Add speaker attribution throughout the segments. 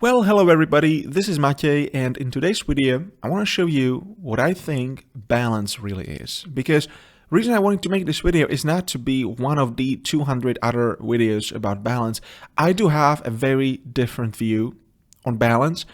Speaker 1: Well, hello everybody, this is Maciej, and in today's video, I want to show you what I think balance really is. Because the reason I wanted to make this video is not to be one of the 200 other videos about balance. I do have a very different view on balance,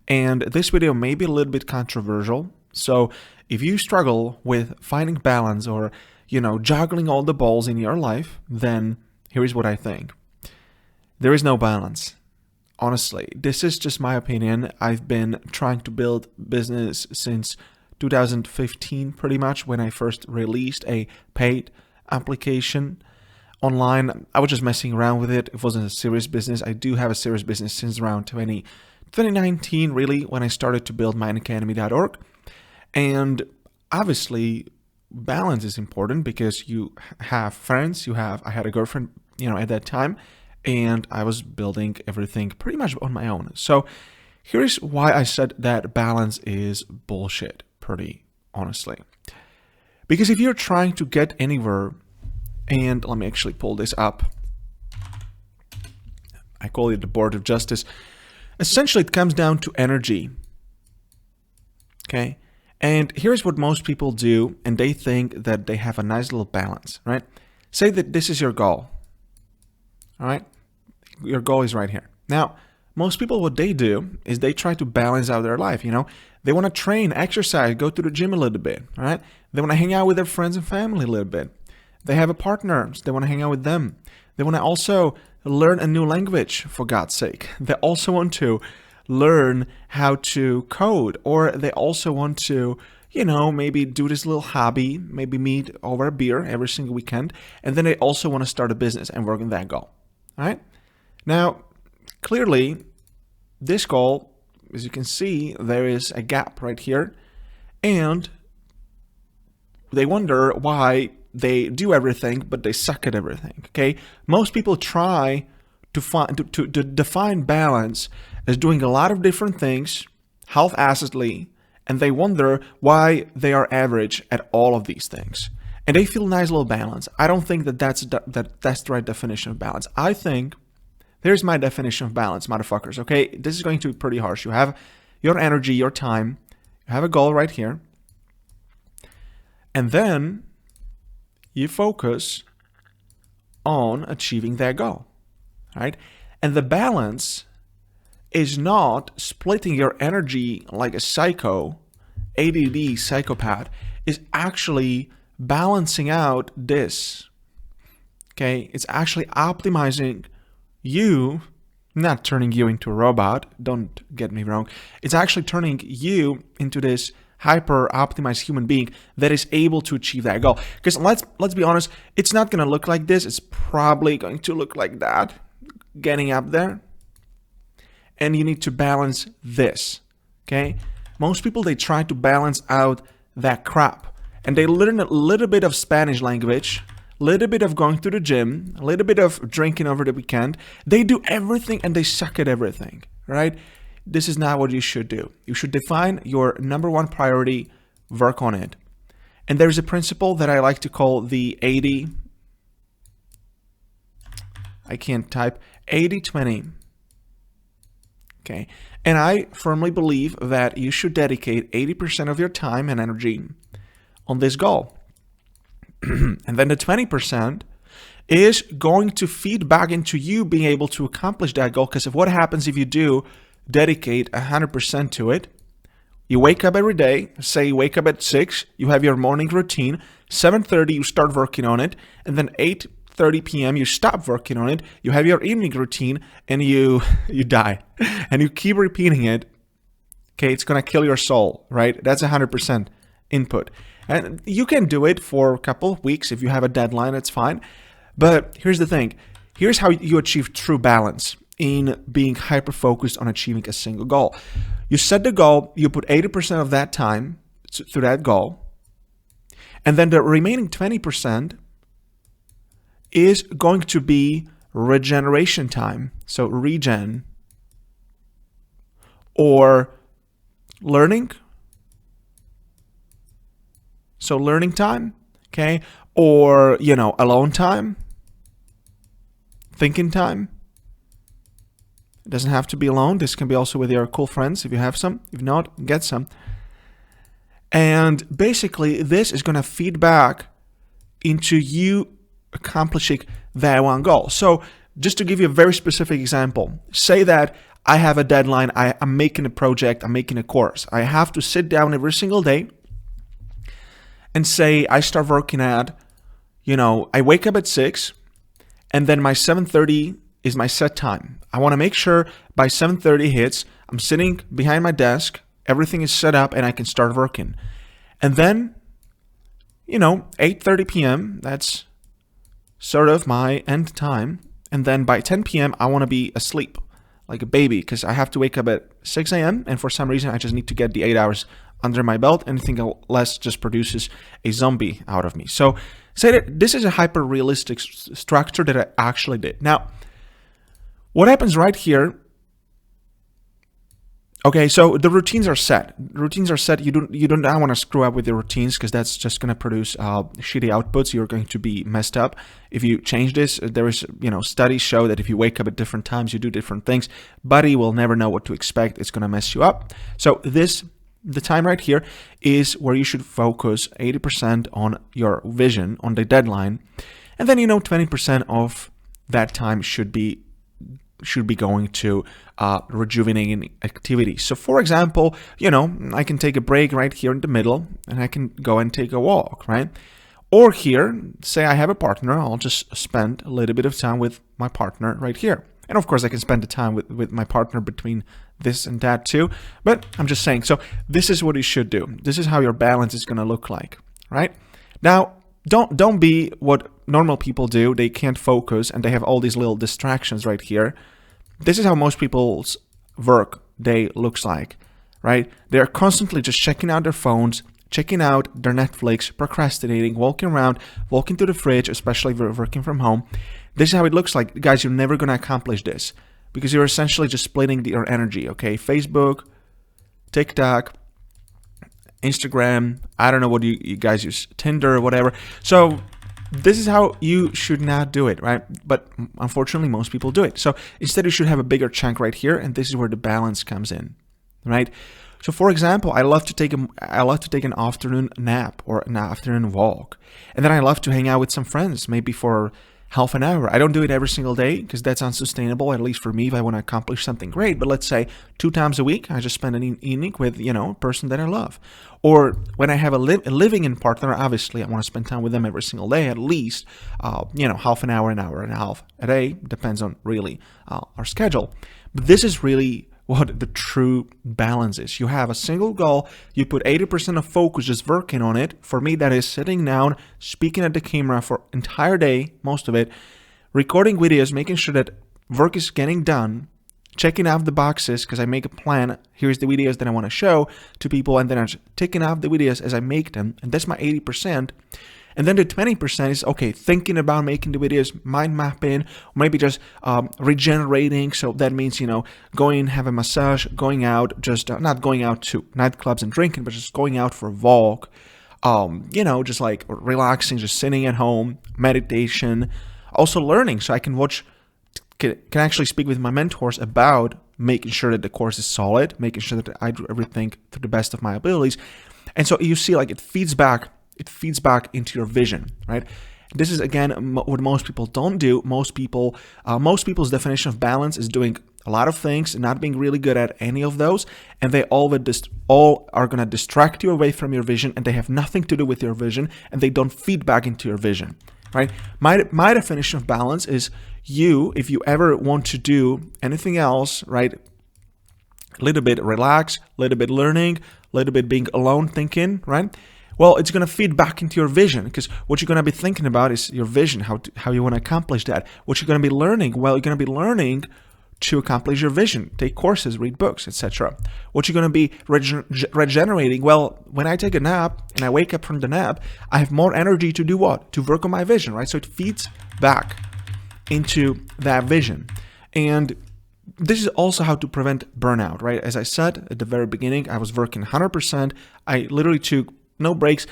Speaker 1: and this video may be a little bit controversial. So if you struggle with finding balance or, juggling all the balls in your life, then here is what I think. There is no balance. Honestly, this is just my opinion. I've been trying to build business since 2015, pretty much, when I first released a paid application online. I was just messing around with it. It wasn't a serious business. I do have a serious business since around 2019, really, when I started to build mineacademy.org. And obviously, balance is important because you have friends, I had a girlfriend, at that time, and I was building everything pretty much on my own. So here's why I said that balance is bullshit, pretty honestly. Because if you're trying to get anywhere, and let me actually pull this up. I call it the Board of Justice. Essentially, it comes down to energy. Okay? And here's what most people do, and they think that they have a nice little balance, right? Say that this is your goal. All right? Your goal is right here. Now, most people, what they do is they try to balance out their life, They want to train, exercise, go to the gym a little bit, all right? They want to hang out with their friends and family a little bit. They have a partner, so they want to hang out with them. They want to also learn a new language, for God's sake. They also want to learn how to code, or they also want to, maybe do this little hobby, maybe meet over a beer every single weekend, and then they also want to start a business and work on that goal, all right? Now, clearly, this goal, as you can see, there is a gap right here, and they wonder why they do everything, but they suck at everything, okay? Most people try to define balance as doing a lot of different things, half-assedly, and they wonder why they are average at all of these things. And they feel a nice little balance. I don't think that's the right definition of balance. I think there's my definition of balance, motherfuckers, okay? This is going to be pretty harsh. You have your energy, your time. You have a goal right here. And then you focus on achieving that goal, right? And the balance is not splitting your energy like a psycho, ADD psychopath, is actually balancing out this, okay? It's actually optimizing you, not turning you into a robot, don't get me wrong. It's actually turning you into this hyper-optimized human being that is able to achieve that goal. Because let's be honest, it's not going to look like this. It's probably going to look like that, getting up there. And you need to balance this, okay? Most people, they try to balance out that crap. And they learn a little bit of Spanish language, a little bit of going to the gym, a little bit of drinking over the weekend. They do everything and they suck at everything, right? This is not what you should do. You should define your number one priority, work on it. And there's a principle that I like to call the 80-20. Okay. And I firmly believe that you should dedicate 80% of your time and energy on this goal. And then the 20% is going to feed back into you being able to accomplish that goal. Because what happens if you do dedicate 100% to it? You wake up every day, say you wake up at 6, you have your morning routine, 7:30 you start working on it, and then 8:30 p.m. you stop working on it, you have your evening routine, and you die. And you keep repeating it, okay, it's going to kill your soul, right? That's 100% input. And you can do it for a couple of weeks. If you have a deadline, it's fine. But here's the thing. Here's how you achieve true balance in being hyper-focused on achieving a single goal. You set the goal, you put 80% of that time to that goal, and then the remaining 20% is going to be regeneration time. So regen, or learning. So learning time, okay? Or, alone time, thinking time, It doesn't have to be alone. This can be also with your cool friends if you have some. If not, get some. And basically, this is going to feed back into you accomplishing that one goal. So just to give you a very specific example, say that I have a deadline, I'm making a project, I'm making a course. I have to sit down every single day and say I start working at, I wake up at 6 and then my 7:30 is my set time. I want to make sure by 7:30 hits, I'm sitting behind my desk, everything is set up and I can start working. And then, 8:30 p.m., that's sort of my end time. And then by 10 p.m., I want to be asleep like a baby because I have to wake up at 6 a.m. And for some reason, I just need to get the 8 hours under my belt. Anything less just produces a zombie out of me. So say that this is a hyper realistic structure that I actually did. Now, what happens right here? Okay, so the routines are set. Routines are set. You don't want to screw up with the routines because that's just going to produce shitty outputs. You're going to be messed up if you change this. There is, studies show that if you wake up at different times, you do different things. Body will never know what to expect. It's going to mess you up. So the time right here is where you should focus 80% on your vision, on the deadline, and then 20% of that time should be going to rejuvenating activities. So for example, I can take a break right here in the middle and I can go and take a walk, right? Or here, say I have a partner, I'll just spend a little bit of time with my partner right here. And of course I can spend the time with my partner between this and that too, but I'm just saying, so this is what you should do. This is how your balance is going to look like, right? Now, don't be what normal people do. They can't focus and they have all these little distractions right here. This is how most people's work day looks like, right? They're constantly just checking out their phones, checking out their Netflix, procrastinating, walking around, walking to the fridge, especially if you're working from home. This is how it looks like. Guys, you're never going to accomplish this because you're essentially just splitting your energy, okay? Facebook, TikTok, Instagram, I don't know what you guys use, Tinder or whatever. So this is how you should not do it, right? But unfortunately, most people do it. So instead, you should have a bigger chunk right here, and this is where the balance comes in, right? So for example, I love to take an afternoon nap or an afternoon walk, and then I love to hang out with some friends, maybe for half an hour. I don't do it every single day because that's unsustainable, at least for me, if I want to accomplish something great. But let's say 2 times a week, I just spend an evening with, a person that I love. Or when I have a living-in partner, obviously, I want to spend time with them every single day, at least, half an hour and a half a day. Depends on really our schedule. But this is really what the true balance is. You have a single goal, you put 80% of focus just working on it. For me, that is sitting down, speaking at the camera for entire day, most of it, recording videos, making sure that work is getting done, checking off the boxes because I make a plan. Here's the videos that I want to show to people, and then I'm just ticking off the videos as I make them, and that's my 80%. And then the 20% is, okay, thinking about making the videos, mind mapping, maybe just regenerating. So that means, going, have a massage, going out, just not going out to nightclubs and drinking, but just going out for a walk, just like relaxing, just sitting at home, meditation, also learning. So I can can actually speak with my mentors about making sure that the course is solid, making sure that I do everything to the best of my abilities. And so you see, like, it feeds back into your vision, right? This is, again, what most people don't do. Most people's definition of balance is doing a lot of things and not being really good at any of those, and they all are going to distract you away from your vision, and they have nothing to do with your vision, and they don't feed back into your vision, right? My definition of balance is if you ever want to do anything else, right, a little bit relax, a little bit learning, a little bit being alone thinking, right? Well, it's going to feed back into your vision, because what you're going to be thinking about is your vision, how you want to accomplish that. What you're going to be learning, well, you're going to be learning to accomplish your vision. Take courses, read books, etc. What you're going to be regenerating, well, when I take a nap and I wake up from the nap, I have more energy to do what? To work on my vision, right? So it feeds back into that vision. And this is also how to prevent burnout, right? As I said at the very beginning, I was working 100%. I literally took no breaks.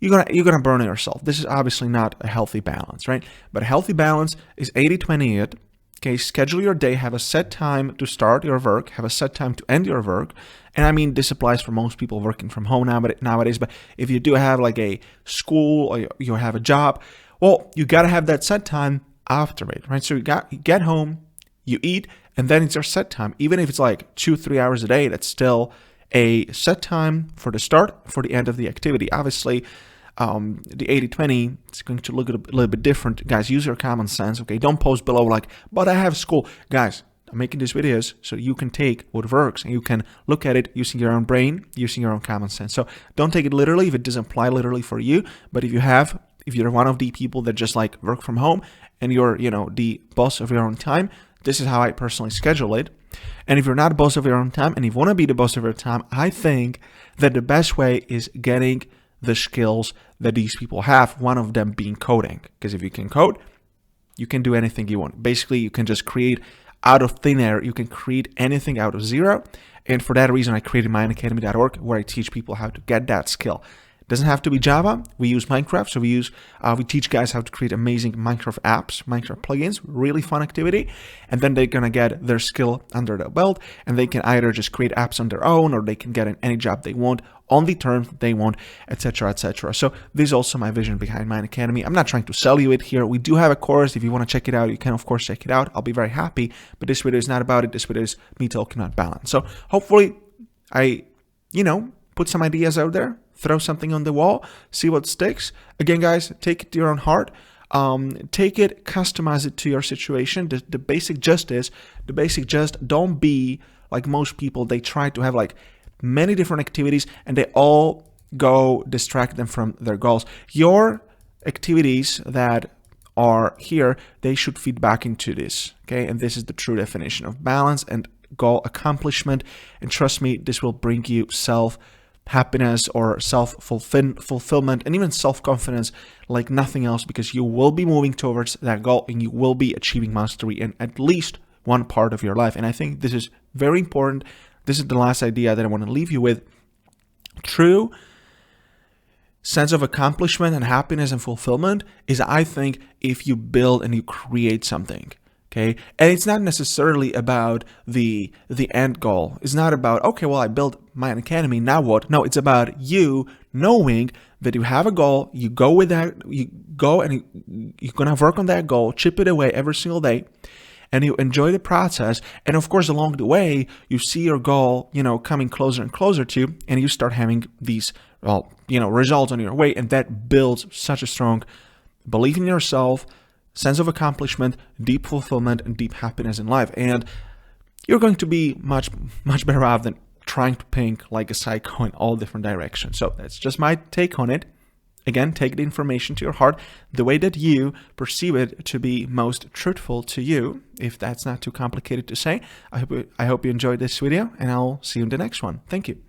Speaker 1: You're gonna burn yourself. This is obviously not a healthy balance, right? But a healthy balance is 80-20 it. Okay, schedule your day, have a set time to start your work, have a set time to end your work. And I mean, this applies for most people working from home nowadays, but if you do have like a school or you have a job, well, you got to have that set time after it, right? So you get home, you eat, and then it's your set time. Even if it's like 2-3 hours a day, that's still a set time for the start, for the end of the activity. Obviously, the 80-20 is going to look a little bit different. Guys, use your common sense, okay? Don't post below like, but I have school. Guys, I'm making these videos so you can take what works and you can look at it using your own brain, using your own common sense. So don't take it literally if it doesn't apply literally for you. But if you're one of the people that just like work from home and you're, the boss of your own time, this is how I personally schedule it. And if you're not a boss of your own time and you want to be the boss of your time, I think that the best way is getting the skills that these people have, one of them being coding. Because if you can code, you can do anything you want. Basically, you can just create out of thin air. You can create anything out of zero. And for that reason, I created myunacademy.org, where I teach people how to get that skill. It doesn't have to be Java. We use Minecraft. So we teach guys how to create amazing Minecraft apps, Minecraft plugins, really fun activity. And then they're going to get their skill under their belt, and they can either just create apps on their own, or they can get in any job they want on the terms they want, etc., etc. So this is also my vision behind Mind Academy. I'm not trying to sell you it here. We do have a course. If you want to check it out, you can of course check it out. I'll be very happy. But this video is not about it. This video is me talking about balance. So hopefully I, put some ideas out there, throw something on the wall, see what sticks. Again, guys, take it to your own heart. Take it, customize it to your situation. The basic just is, don't be like most people. They try to have like many different activities and they all go distract them from their goals. Your activities that are here, they should feed back into this, okay? And this is the true definition of balance and goal accomplishment. And trust me, this will bring you self-happiness or self-fulfillment and even self-confidence like nothing else, because you will be moving towards that goal and you will be achieving mastery in at least one part of your life. And I think this is very important. This is the last idea that I want to leave you with. True sense of accomplishment and happiness and fulfillment is, I think, if you build and you create something. Okay, and it's not necessarily about the end goal. It's not about, okay, well, I built my academy, now what? No, it's about you knowing that you have a goal, you go with that, you go and you're gonna work on that goal, chip it away every single day, and you enjoy the process. And of course, along the way, you see your goal, coming closer and closer to you, and you start having these, results on your way, and that builds such a strong belief in yourself, sense of accomplishment, deep fulfillment, and deep happiness in life. And you're going to be much, much better off than trying to pink like a psycho in all different directions. So that's just my take on it. Again, take the information to your heart the way that you perceive it to be most truthful to you. If that's not too complicated to say, I hope you enjoyed this video, and I'll see you in the next one. Thank you.